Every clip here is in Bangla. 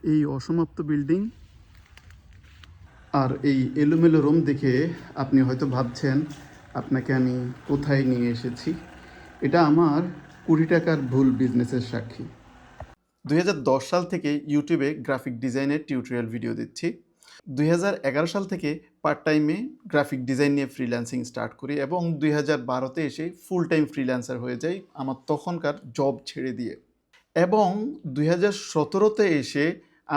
এই অসমাপ্ত বিল্ডিং আর এই এলোমেলো রুম দেখে আপনি হয়তো ভাবছেন আপনাকে আমি কোথায় নিয়ে এসেছি। এটা আমার কোটি টাকার ভুল বিজনেসের সাক্ষী। 2010 সাল থেকে ইউটিউবে গ্রাফিক ডিজাইনের টিউটোরিয়াল ভিডিও দিচ্ছি। 2011 সাল থেকে পার্ট টাইমে গ্রাফিক ডিজাইন নিয়ে ফ্রিল্যান্সিং স্টার্ট করি এবং 2012তে এসে ফুল টাইম ফ্রিল্যান্সার হয়ে যাই আমার তখনকার জব ছেড়ে দিয়ে। এবং 2017তে এসে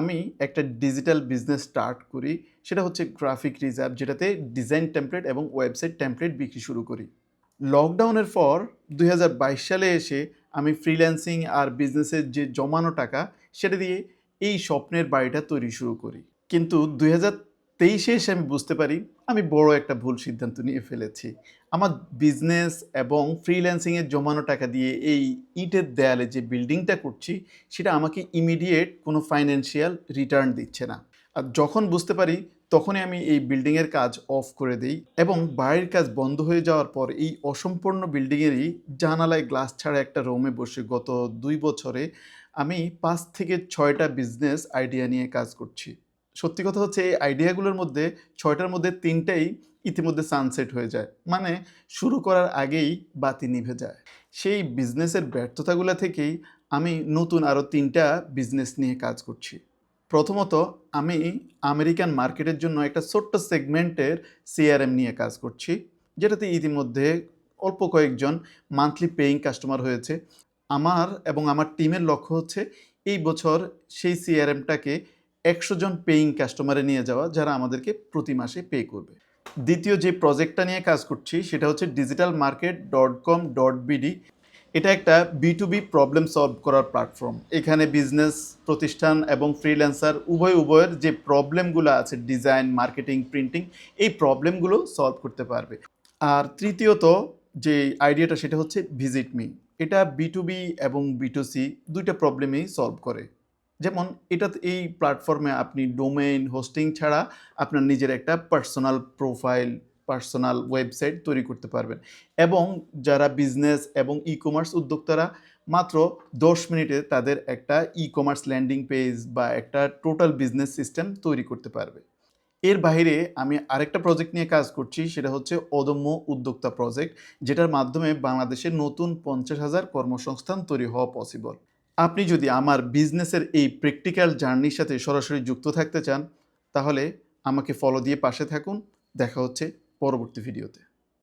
আমি একটা ডিজিটাল বিজনেস স্টার্ট করি, সেটা হচ্ছে গ্রাফিক রিজার্ভ, যেটাতে ডিজাইন টেমপ্লেট এবং ওয়েবসাইট টেমপ্লেট বিক্রি শুরু করি। লকডাউনের পর 2022 সালে এসে আমি ফ্রিল্যান্সিং আর বিজনেসের যে জমানো টাকা সেটা দিয়ে এই স্বপ্নের বাড়িটা তৈরি শুরু করি। কিন্তু 2023-এ এসে আমি বুঝতে পারি আমি বড় একটা ভুল সিদ্ধান্ত নিয়ে ফেলেছি। আমার বিজনেস এবং ফ্রিল্যান্সিংয়ের জমানো টাকা দিয়ে এই ইটের দেয়ালে যে বিল্ডিংটা করছি সেটা আমাকে ইমিডিয়েট কোনো ফাইন্যান্সিয়াল রিটার্ন দিচ্ছে না। আর যখন বুঝতে পারি তখনই আমি এই বিল্ডিংয়ের কাজ অফ করে দিই এবং বাড়ির কাজ বন্ধ হয়ে যাওয়ার পর এই অসম্পূর্ণ বিল্ডিংয়েরই জানালায় গ্লাস ছাড়া একটা রুমে বসে গত 2 বছরে আমি 5 থেকে 6টা বিজনেস আইডিয়া নিয়ে কাজ করছি। সত্যি কথা হচ্ছে এই আইডিয়াগুলোর মধ্যে 6টার মধ্যে 3টাই ইতিমধ্যে সানসেট হয়ে যায়, মানে শুরু করার আগেই বাতি নিভে যায়। সেই বিজনেসের ব্যর্থতাগুলো থেকেই আমি নতুন আরও 3টা বিজনেস নিয়ে কাজ করছি। প্রথমত আমি আমেরিকান মার্কেটের জন্য একটা ছোট্ট সেগমেন্টের সিআরএম নিয়ে কাজ করছি, যেটাতে ইতিমধ্যে অল্প কয়েকজন মান্থলি পেইং কাস্টমার হয়েছে। আমার এবং আমার টিমের লক্ষ্য হচ্ছে এই বছর সেই সিআরএমটাকে 100 জন পেইং কাস্টমারে নিয়ে যাওয়া, যারা আমাদেরকে প্রতি মাসে পে করবে। দ্বিতীয় যে প্রজেক্টটা নিয়ে কাজ করছি সেটা হচ্ছে digitalmarket.com.bd। এটা একটা B2B প্রবলেম সলভ করার প্ল্যাটফর্ম। এখানে বিজনেস প্রতিষ্ঠান এবং ফ্রিল্যান্সার উভয়ের যে প্রবলেমগুলো আছে, ডিজাইন, মার্কেটিং, প্রিন্টিং, এই প্রবলেমগুলো সলভ করতে পারবে। আর তৃতীয়ত যে আইডিয়াটা সেটা হচ্ছে ভিজিট মি। এটা B2B এবং B2C দুইটা প্রবলেমই সলভ করে। যেমন এই প্ল্যাটফর্মে আপনি ডোমেইন হোস্টিং ছাড়া আপনার নিজের একটা পার্সোনাল প্রোফাইল, পার্সোনাল ওয়েবসাইট তৈরি করতে পারবেন এবং যারা বিজনেস এবং ই কমার্স উদ্যোক্তারা মাত্র 10 মিনিটে তাদের একটা ই কমার্স ল্যান্ডিং পেজ বা একটা টোটাল বিজনেস সিস্টেম তৈরি করতে পারবে। এর বাইরে আমি আরেকটা প্রজেক্ট নিয়ে কাজ করছি, সেটা হচ্ছে অদম্য উদ্যোক্তা প্রজেক্ট, যেটার মাধ্যমে বাংলাদেশে নতুন 50,000 কর্মসংস্থান তৈরি হওয়া পসিবল। আপনি যদি আমার বিজনেসের এই প্র্যাকটিক্যাল জার্নির সাথে সরাসরি যুক্ত থাকতে চান তাহলে আমাকে ফলো দিয়ে পাশে থাকুন। দেখা হচ্ছে পরবর্তী ভিডিওতে।